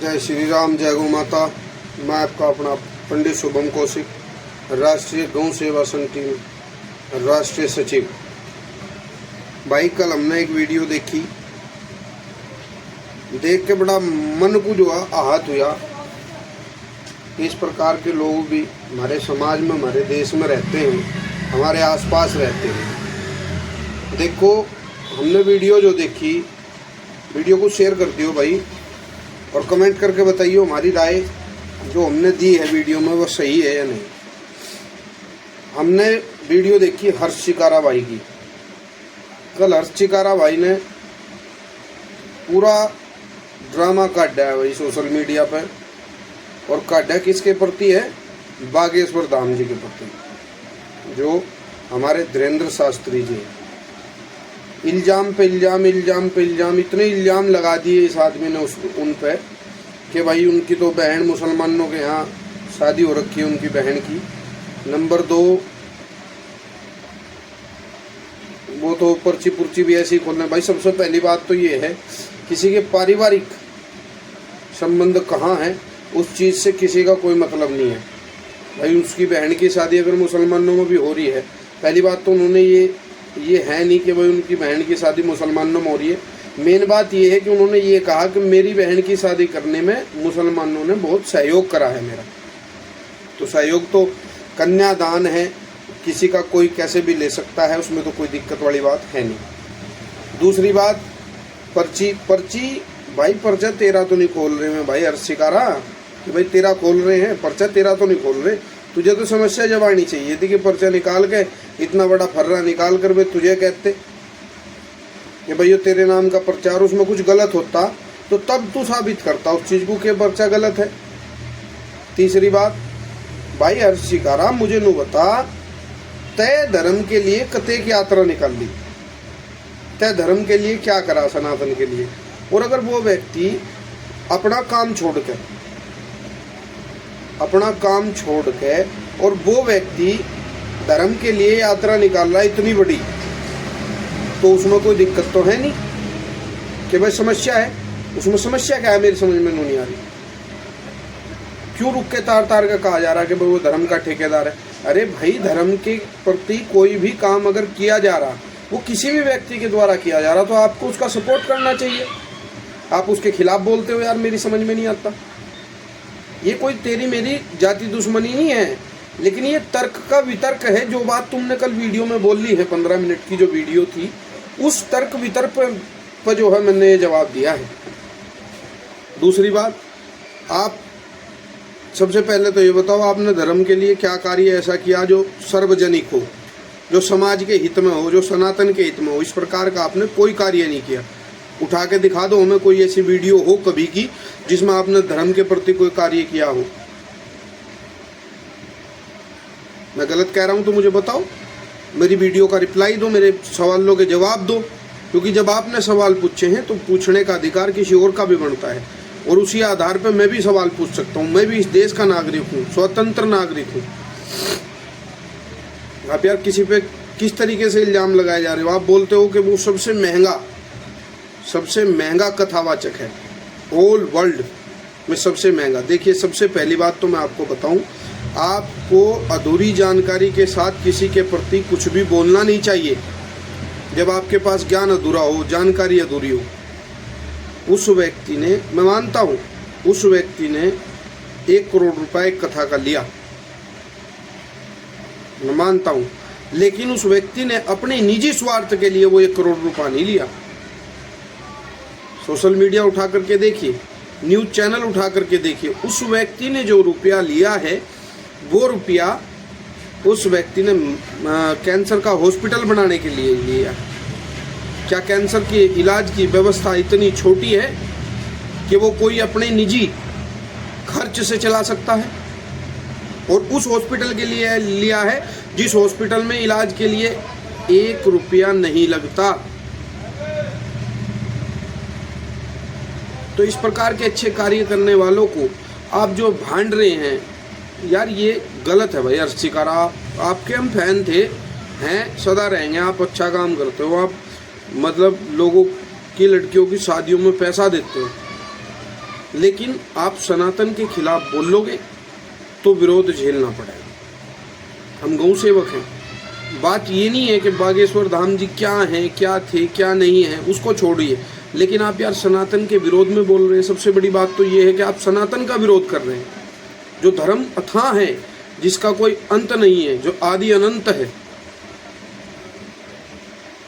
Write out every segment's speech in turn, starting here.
जय श्री राम, जय गौ माता। मैं आपका अपना पंडित शुभम कौशिक, राष्ट्रीय गौ सेवा संघ टीम राष्ट्रीय सचिव। भाई कल हमने एक वीडियो देखी, देख के बड़ा मन को जो आहत हुआ। इस प्रकार के लोग भी हमारे समाज में, हमारे देश में रहते हैं, हमारे आसपास रहते हैं। देखो, हमने वीडियो जो देखी, वीडियो को शेयर कर दियो भाई, और कमेंट करके बताइए हमारी राय जो हमने दी है वीडियो में वो सही है या नहीं। हमने वीडियो देखी हर्ष शिकारा भाई की। कल हर्ष शिकारा भाई ने पूरा ड्रामा काटा है भाई सोशल मीडिया पर, और काटा किसके प्रति है? बागेश्वर धाम जी के प्रति, जो हमारे धीरेन्द्र शास्त्री जी। इल्ज़ाम पे इल्ज़ाम, इल्ज़ाम पे इल्ज़ाम, इतने इल्ज़ाम लगा दिए इस आदमी ने उन पे कि भाई उनकी तो बहन मुसलमानों के यहाँ शादी हो रखी है, उनकी बहन की। नंबर 2, वो तो पर्ची पुर्ची भी ऐसी खोलना। भाई सबसे पहली बात तो ये है, किसी के पारिवारिक संबंध कहाँ है उस चीज़ से किसी का कोई मतलब नहीं है। भाई उसकी बहन की शादी अगर मुसलमानों में भी हो रही है, पहली बात तो उन्होंने ये है नहीं कि भाई उनकी बहन की शादी मुसलमानों में हो रही है। मेन बात ये है कि उन्होंने ये कहा कि मेरी बहन की शादी करने में मुसलमानों ने बहुत सहयोग करा है मेरा। तो सहयोग तो कन्यादान है, किसी का कोई कैसे भी ले सकता है, उसमें तो कोई दिक्कत वाली बात है नहीं। दूसरी बात, पर्ची भाई पर्चा तेरा तो नहीं खोल रहे हैं भाई हर्ष शिकारा, कि भाई तेरा खोल रहे हैं पर्चा, तेरा तो नहीं खोल रहे। तुझे तो समस्या जब आनी चाहिए थी कि पर्चा निकाल के, इतना बड़ा फर्रा निकाल कर वे तुझे कहते कि भाई ये तेरे नाम का प्रचार, उसमें कुछ गलत होता तो तब तू साबित करता उस चीज़ को कि पर्चा गलत है। तीसरी बात, भाई हर्ष शिकारा मुझे नु बता, तय धर्म के लिए कते की यात्रा निकाल ली, तय धर्म के लिए क्या करा सनातन के लिए? और अगर वो व्यक्ति अपना काम छोड़ के और वो व्यक्ति धर्म के लिए यात्रा निकाल रहा है इतनी बड़ी, तो उसमें कोई दिक्कत तो है नहीं कि भाई समस्या है। उसमें समस्या क्या है मेरी समझ में नहीं आ रही। क्यों रुक के तार का कहा जा रहा है कि भाई वो धर्म का ठेकेदार है? अरे भाई धर्म के प्रति कोई भी काम अगर किया जा रहा, वो किसी भी व्यक्ति के द्वारा किया जा रहा, तो आपको उसका सपोर्ट करना चाहिए। आप उसके खिलाफ बोलते हो, यार मेरी समझ में नहीं आता। ये कोई तेरी मेरी जाति दुश्मनी नहीं है, लेकिन ये तर्क का वितर्क है। जो बात तुमने कल वीडियो में बोली है, 15 मिनट की जो वीडियो थी, उस तर्क वितर्क पर जो है मैंने ये जवाब दिया है। दूसरी बात, आप सबसे पहले तो ये बताओ, आपने धर्म के लिए क्या कार्य ऐसा किया जो सार्वजनिक हो, जो समाज के हित में हो, जो सनातन के हित में हो? इस प्रकार का आपने कोई कार्य नहीं किया। उठा के दिखा दो हमें कोई ऐसी वीडियो हो कभी की जिसमें आपने धर्म के प्रति कोई कार्य किया हो। मैं गलत कह रहा हूं तो मुझे बताओ, मेरी वीडियो का रिप्लाई दो, मेरे सवालों के जवाब दो, क्योंकि जब आपने सवाल पूछे हैं तो पूछने का अधिकार किसी और का भी बनता है, और उसी आधार पर मैं भी सवाल पूछ सकता हूं। मैं भी इस देश का नागरिक हूं, स्वतंत्र नागरिक हूं। आप यार किसी पे किस तरीके से इल्ज़ाम लगाए जा रहे हो? आप बोलते हो कि वो सबसे महंगा कथावाचक है, होल वर्ल्ड में सबसे महंगा। देखिए, सबसे पहली बात तो मैं आपको बताऊं, आपको अधूरी जानकारी के साथ किसी के प्रति कुछ भी बोलना नहीं चाहिए। जब आपके पास ज्ञान अधूरा हो, जानकारी अधूरी हो, उस व्यक्ति ने, मैं मानता हूं, उस व्यक्ति ने 1 करोड़ रुपए एक कथा का लिया, मैं मानता हूं, लेकिन उस व्यक्ति ने अपने निजी स्वार्थ के लिए वो 1 करोड़ रुपया नहीं लिया। सोशल मीडिया उठा करके देखिए, न्यूज़ चैनल उठा करके देखिए, उस व्यक्ति ने जो रुपया लिया है, वो रुपया उस व्यक्ति ने कैंसर का हॉस्पिटल बनाने के लिए लिया। क्या कैंसर के इलाज की व्यवस्था इतनी छोटी है कि वो कोई अपने निजी खर्च से चला सकता है? और उस हॉस्पिटल के लिए लिया है जिस हॉस्पिटल में इलाज के लिए 1 रुपया नहीं लगता। तो इस प्रकार के अच्छे कार्य करने वालों को आप जो भांड रहे हैं, यार ये गलत है भाई हर्ष शिकारा। आपके हम फैन थे, हैं, सदा रहेंगे। आप अच्छा काम करते हो, आप मतलब लोगों की लड़कियों की शादियों में पैसा देते हो, लेकिन आप सनातन के खिलाफ बोलोगे तो विरोध झेलना पड़ेगा। हम गौ सेवक हैं। बात ये नहीं है कि बागेश्वर धाम जी क्या हैं, क्या थे, क्या नहीं है, उसको छोड़िए। लेकिन आप यार सनातन के विरोध में बोल रहे हैं। सबसे बड़ी बात तो ये है कि आप सनातन का विरोध कर रहे हैं, जो धर्म अथाह है, जिसका कोई अंत नहीं है, जो आदि अनंत है।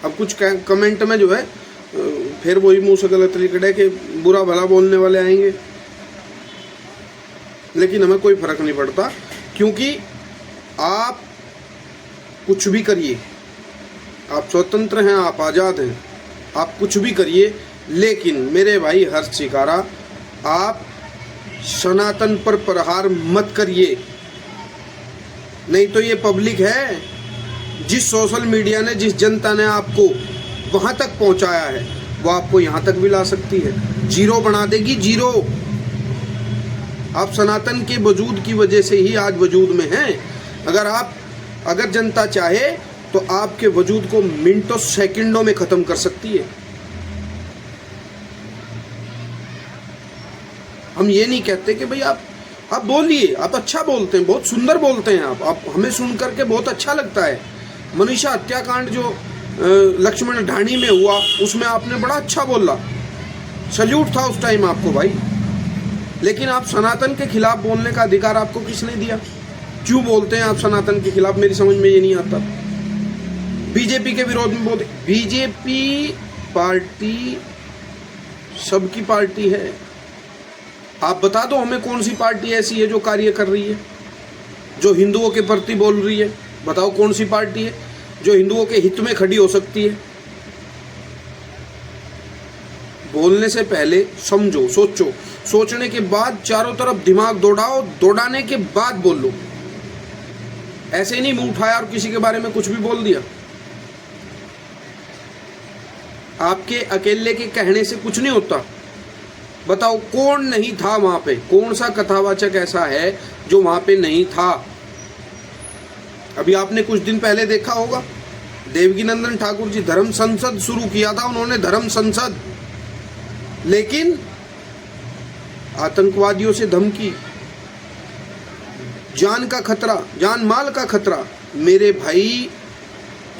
अब कुछ कमेंट में जो है फिर वही मुंह से गलत लिखड़े के बुरा भला बोलने वाले आएंगे, लेकिन हमें कोई फर्क नहीं पड़ता, क्योंकि आप कुछ भी करिए, आप स्वतंत्र हैं, आप आज़ाद हैं, आप कुछ भी करिए, लेकिन मेरे भाई हर्ष चिकारा, आप सनातन पर प्रहार मत करिए। नहीं तो ये पब्लिक है, जिस सोशल मीडिया ने, जिस जनता ने आपको वहाँ तक पहुँचाया है, वो आपको यहाँ तक भी ला सकती है, जीरो बना देगी, जीरो। आप सनातन के वजूद की वजह से ही आज वजूद में हैं। अगर जनता चाहे तो आपके वजूद को मिनटों सेकंडों में ख़त्म कर सकती है। हम ये नहीं कहते कि भाई आप बोलिए, आप अच्छा बोलते हैं, बहुत सुंदर बोलते हैं आप हमें सुन करके बहुत अच्छा लगता है। मनीषा हत्याकांड जो लक्ष्मण ढाणी में हुआ, उसमें आपने बड़ा अच्छा बोला, सल्यूट था उस टाइम आपको भाई। लेकिन आप सनातन के खिलाफ बोलने का अधिकार आपको किसने दिया? क्यों बोलते हैं आप सनातन के खिलाफ? मेरी समझ में ये नहीं आता। बीजेपी के विरोध में बोलते, बीजेपी पार्टी सबकी पार्टी है। आप बता दो हमें कौन सी पार्टी ऐसी है जो कार्य कर रही है, जो हिंदुओं के प्रति बोल रही है? बताओ कौन सी पार्टी है जो हिंदुओं के हित में खड़ी हो सकती है? बोलने से पहले समझो, सोचो, सोचने के बाद चारों तरफ दिमाग दौड़ाओ, दौड़ाने के बाद बोलो। ऐसे नहीं मुंह उठाया और किसी के बारे में कुछ भी बोल दिया। आपके अकेले के कहने से कुछ नहीं होता। बताओ कौन नहीं था वहां पे? कौन सा कथावाचक ऐसा है जो वहां पे नहीं था? अभी आपने कुछ दिन पहले देखा होगा, देवकीनंदन ठाकुर जी धर्म संसद शुरू किया था उन्होंने, धर्म संसद। लेकिन आतंकवादियों से धमकी, जान का खतरा, जान माल का खतरा। मेरे भाई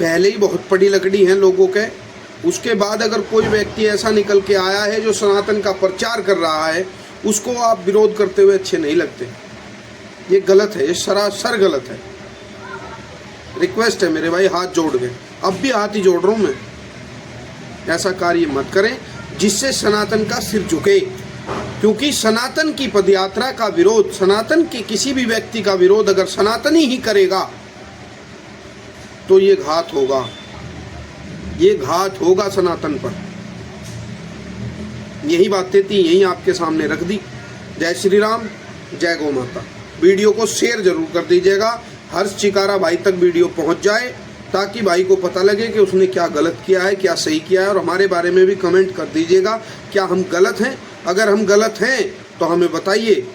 पहले ही बहुत बड़ी लकड़ी हैं लोगों के, उसके बाद अगर कोई व्यक्ति ऐसा निकल के आया है जो सनातन का प्रचार कर रहा है, उसको आप विरोध करते हुए अच्छे नहीं लगते। ये गलत है, ये सरासर गलत है। रिक्वेस्ट है मेरे भाई, हाथ जोड़ के, अब भी हाथ ही जोड़ रहा हूँ मैं, ऐसा कार्य मत करें जिससे सनातन का सिर झुके। क्योंकि सनातन की पदयात्रा का विरोध, सनातन के किसी भी व्यक्ति का विरोध अगर सनातनी ही करेगा तो ये घात होगा, ये घात होगा सनातन पर। यही बातें थी, यही आपके सामने रख दी। जय श्री राम, जय गौ माता। वीडियो को शेयर जरूर कर दीजिएगा, हर्ष चिकारा भाई तक वीडियो पहुंच जाए, ताकि भाई को पता लगे कि उसने क्या गलत किया है, क्या सही किया है। और हमारे बारे में भी कमेंट कर दीजिएगा, क्या हम गलत हैं? अगर हम गलत हैं तो हमें बताइए।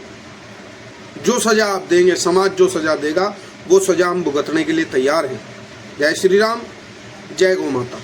जो सज़ा आप देंगे, समाज जो सज़ा देगा, वो सज़ा हम भुगतने के लिए तैयार हैं। जय श्री राम, जय गौ माता।